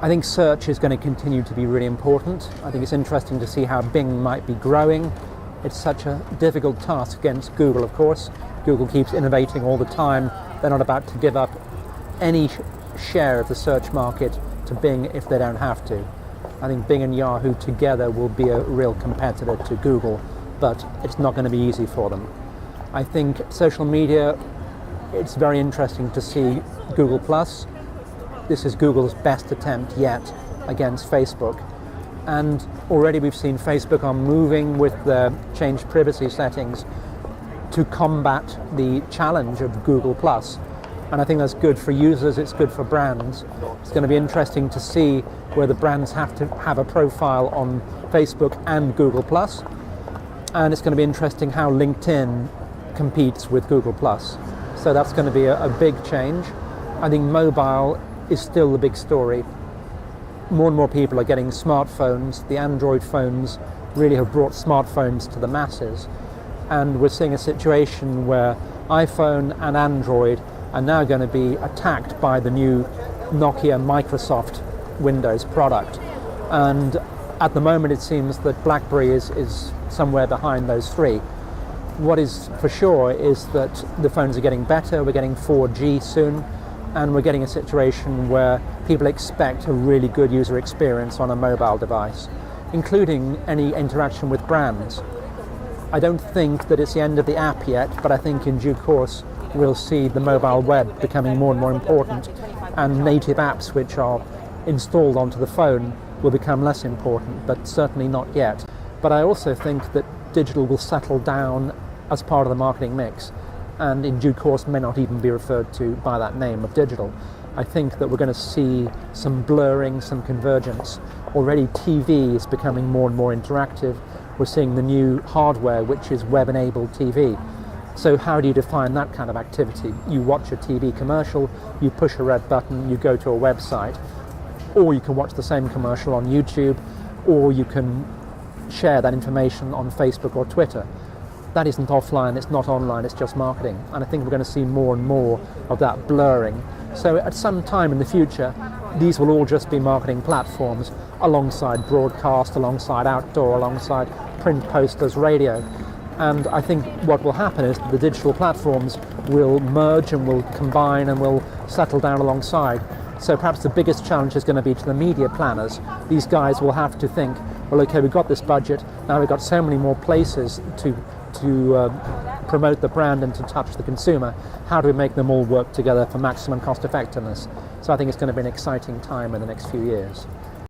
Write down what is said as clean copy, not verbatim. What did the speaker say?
I think search is going to continue to be really important. I think it's interesting to see how Bing might be growing. It's such a difficult task against Google, of course. Google keeps innovating all the time. They're not about to give up any share of the search market to Bing if they don't have to. I think Bing and Yahoo together will be a real competitor to Google, but it's not going to be easy for them. I think social media, it's very interesting to see Google+. This is Google's best attempt yet against Facebook. And already we've seen Facebook are moving with the changed privacy settings to combat the challenge of Google+. And I think that's good for users, it's good for brands. It's going to be interesting to see whether brands have to have a profile on Facebook and Google+. And it's going to be interesting how LinkedIn competes with Google+. So that's going to be a big change. I think mobile is still the big story. More and more people are getting smartphones. The Android phones really have brought smartphones to the masses. And we're seeing a situation where iPhone and Android are now going to be attacked by the new Nokia Microsoft Windows product. And at the moment it seems that BlackBerry is somewhere behind those three. What is for sure is that the phones are getting better, we're getting 4G soon, and we're getting a situation where people expect a really good user experience on a mobile device, including any interaction with brands. I don't think that it's the end of the app yet, but I think in due course we'll see the mobile web becoming more and more important, and native apps which are installed onto the phone will become less important, but certainly not yet. But I also think that digital will settle down as part of the marketing mix, and in due course may not even be referred to by that name of digital. I think that we're going to see some blurring, some convergence. Already TV is becoming more and more interactive. We're seeing the new hardware, which is web-enabled TV. So how do you define that kind of activity? You watch a TV commercial, you push a red button, you go to a website, or you can watch the same commercial on YouTube, or you can share that information on Facebook or Twitter. That isn't offline, it's not online, it's just marketing. And I think we're going to see more and more of that blurring. So at some time in the future, these will all just be marketing platforms alongside broadcast, alongside outdoor, alongside print posters, radio. And I think what will happen is that the digital platforms will merge and will combine and will settle down alongside. So perhaps the biggest challenge is going to be to the media planners. These guys will have to think, well, okay, we've got this budget, now we've got so many more places to promote the brand and to touch the consumer. How do we make them all work together for maximum cost effectiveness? So I think it's going to be an exciting time in the next few years.